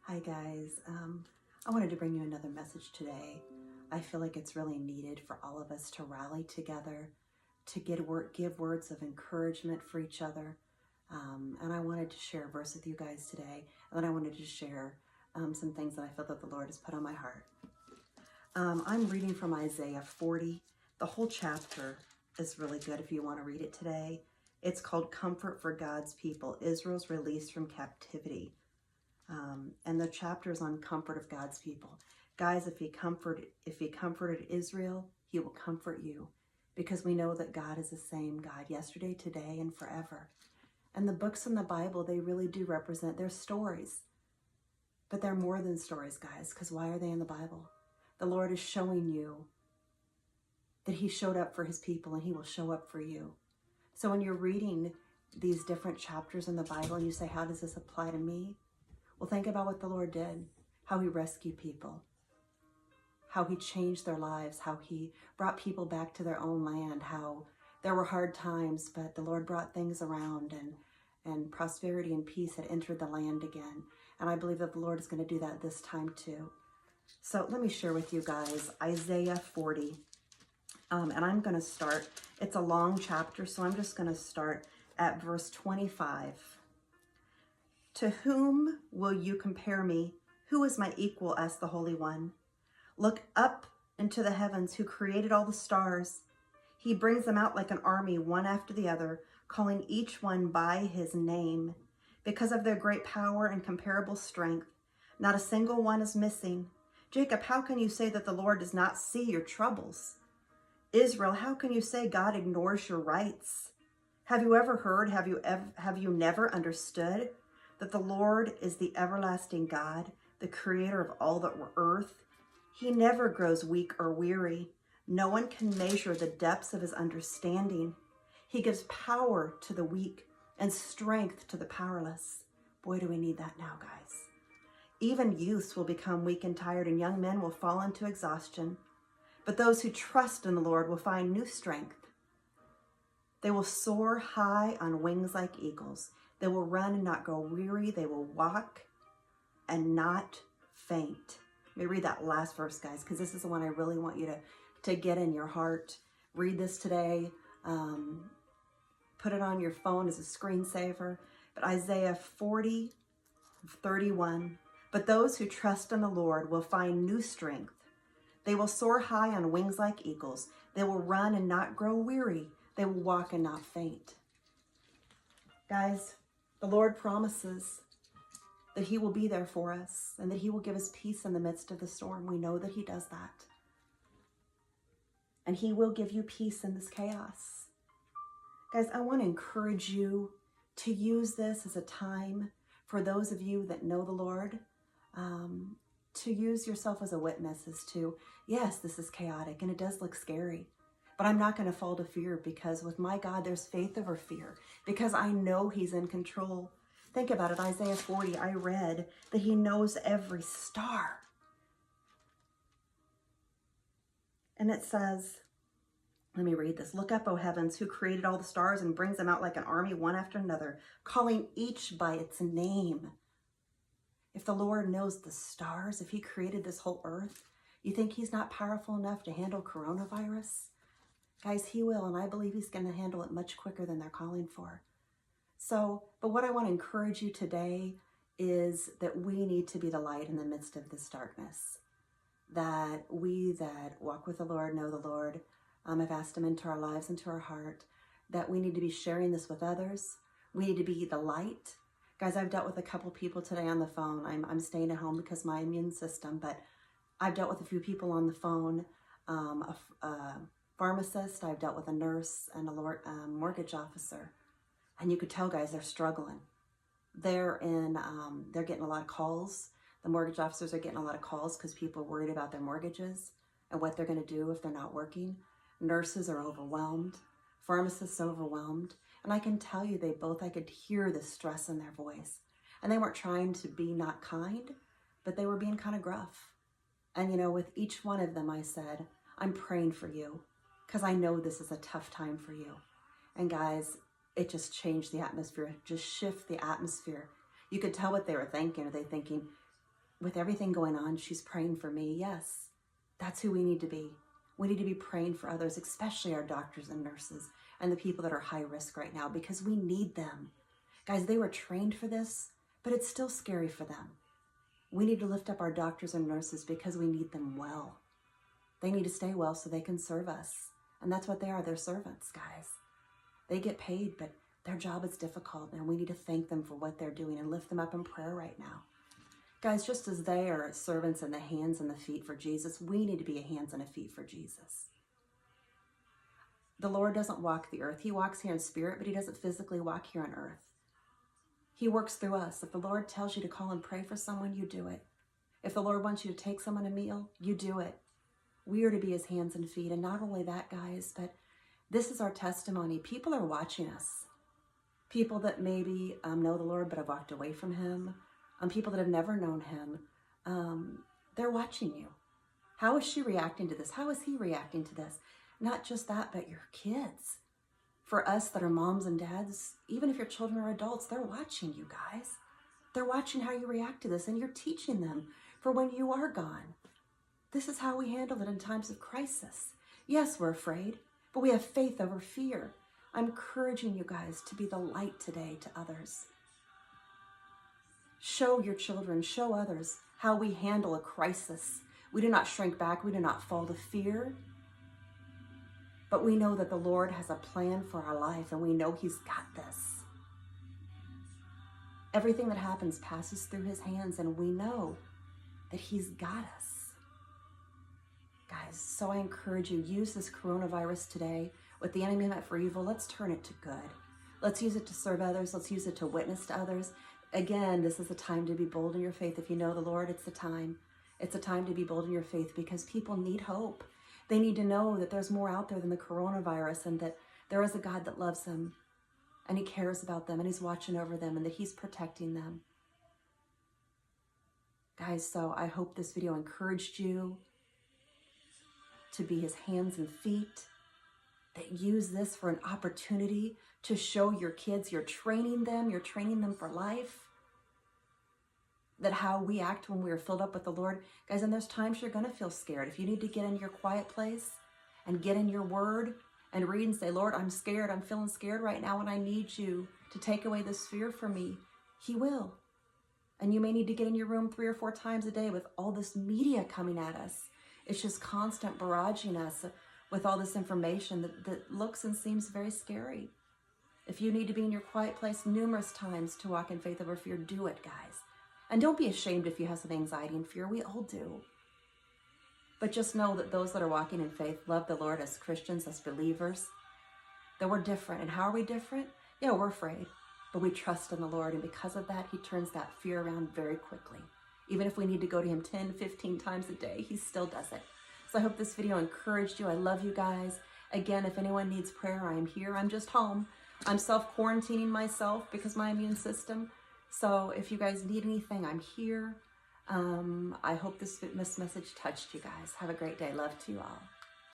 Hi guys, I wanted to bring you another message today. I feel like it's really needed for all of us to rally together, to give words of encouragement for each other. And I wanted to share a verse with you guys today. And then I wanted to share some things that I feel that the Lord has put on my heart. I'm reading from Isaiah 40. The whole chapter is really good if you want to read it today. It's called Comfort for God's People, Israel's Release from Captivity. And the chapter is on comfort of God's people. Guys, if he comforted Israel, he will comfort you, because we know that God is the same God yesterday, today, and forever. And the books in the Bible, they really do represent their stories. But they're more than stories, guys, because why are they in the Bible? The Lord is showing you that he showed up for his people and he will show up for you. So when you're reading these different chapters in the Bible and you say, how does this apply to me? Well, think about what the Lord did, how he rescued people, how he changed their lives, how he brought people back to their own land, how there were hard times, but the Lord brought things around and prosperity and peace had entered the land again. And I believe that the Lord is going to do that this time too. So let me share with you guys Isaiah 40. And I'm going to start, it's a long chapter, so I'm just going to start at verse 25. To whom will you compare me? Who is my equal? Asked the Holy One. Look up into the heavens, who created all the stars. He brings them out like an army, one after the other, calling each one by his name. Because of their great power and comparable strength, not a single one is missing. Jacob, how can you say that the Lord does not see your troubles? Israel, how can you say God ignores your rights? Have you ever heard, have you never understood that the Lord is the everlasting God, the creator of all the earth? He never grows weak or weary. No one can measure the depths of his understanding. He gives power to the weak and strength to the powerless. Boy, do we need that now, guys. Even youths will become weak and tired, and young men will fall into exhaustion. But those who trust in the Lord will find new strength. They will soar high on wings like eagles. They will run and not grow weary. They will walk and not faint. Let me read that last verse, guys, because this is the one I really want you to get in your heart. Read this today. Put it on your phone as a screensaver. But Isaiah 40:31. But those who trust in the Lord will find new strength. They will soar high on wings like eagles. They will run and not grow weary. They will walk and not faint. Guys, the Lord promises that he will be there for us and that he will give us peace in the midst of the storm. We know that he does that. And he will give you peace in this chaos. Guys, I want to encourage you to use this as a time for those of you that know the Lord, to use yourself as a witness as to, yes, this is chaotic and it does look scary, but I'm not going to fall to fear, because with my God, there's faith over fear, because I know he's in control. Think about it. Isaiah 40, I read that he knows every star. And it says, let me read this. Look up, O heavens, who created all the stars and brings them out like an army, one after another, calling each by its name. If the Lord knows the stars, if he created this whole earth, you think he's not powerful enough to handle coronavirus? Guys, he will, and I believe he's going to handle it much quicker than they're calling for. So, but what I want to encourage you today is that we need to be the light in the midst of this darkness. That we that walk with the Lord, know the Lord, have asked him into our lives, into our heart, that we need to be sharing this with others. We need to be the light. Guys, I've dealt with a couple people today on the phone. I'm staying at home because of my immune system, but I've dealt with a few people on the phone, a pharmacist, I've dealt with a nurse, and a mortgage officer. And you could tell, guys, they're struggling. They're getting a lot of calls. The mortgage officers are getting a lot of calls because people are worried about their mortgages and what they're going to do if they're not working. Nurses are overwhelmed. Pharmacists are overwhelmed. And I can tell you, I could hear the stress in their voice. And they weren't trying to be not kind, but they were being kind of gruff. And with each one of them, I said, I'm praying for you because I know this is a tough time for you. And guys, it just changed the atmosphere, just shift the atmosphere. You could tell what they were thinking. Are they thinking, with everything going on, she's praying for me. Yes, that's who we need to be. We need to be praying for others, especially our doctors and nurses and the people that are high risk right now, because we need them. Guys, they were trained for this, but it's still scary for them. We need to lift up our doctors and nurses because we need them well. They need to stay well so they can serve us. And that's what they are. They're servants, guys. They get paid, but their job is difficult, and we need to thank them for what they're doing and lift them up in prayer right now. Guys, just as they are servants and the hands and the feet for Jesus, we need to be a hands and a feet for Jesus. The Lord doesn't walk the earth. He walks here in spirit, but he doesn't physically walk here on earth. He works through us. If the Lord tells you to call and pray for someone, you do it. If the Lord wants you to take someone a meal, you do it. We are to be his hands and feet. And not only that, guys, but this is our testimony. People are watching us. People that maybe know the Lord but have walked away from him. People that have never known him. They're watching you. How is she reacting to this? How is he reacting to this? Not just that, but your kids. For us that are moms and dads, even if your children are adults, they're watching you guys. They're watching how you react to this, and you're teaching them for when you are gone. This is how we handle it in times of crisis. Yes, we're afraid, but we have faith over fear. I'm encouraging you guys to be the light today to others. Show your children, show others how we handle a crisis. We do not shrink back. We do not fall to fear. But we know that the Lord has a plan for our life, and we know he's got this. Everything that happens passes through his hands, and we know that he's got us. Guys, so I encourage you, use this coronavirus today. What the enemy meant for evil, let's turn it to good. Let's use it to serve others. Let's use it to witness to others. Again, this is the time to be bold in your faith. If you know the Lord, it's the time. It's a time to be bold in your faith because people need hope. They need to know that there's more out there than the coronavirus, and that there is a God that loves them, and he cares about them, and he's watching over them, and that he's protecting them. Guys, so I hope this video encouraged you to be his hands and feet, that use this for an opportunity to show your kids you're training them for life. That how we act when we are filled up with the Lord. Guys, and there's times you're going to feel scared. If you need to get in your quiet place and get in your word and read and say, Lord, I'm scared. I'm feeling scared right now, and I need you to take away this fear from me. He will. And you may need to get in your room 3 or 4 times a day with all this media coming at us. It's just constant barraging us with all this information that looks and seems very scary. If you need to be in your quiet place numerous times to walk in faith over fear, do it, guys. And don't be ashamed if you have some anxiety and fear. We all do. But just know that those that are walking in faith love the Lord as Christians, as believers, that we're different. And how are we different? Yeah, we're afraid, but we trust in the Lord. And because of that, he turns that fear around very quickly. Even if we need to go to him 10, 15 times a day, he still does it. So I hope this video encouraged you. I love you guys. Again, if anyone needs prayer, I am here. I'm just home. I'm self-quarantining myself because my immune system. So if you guys need anything, I'm here. I hope this message touched you guys. Have a great day. Love to you all.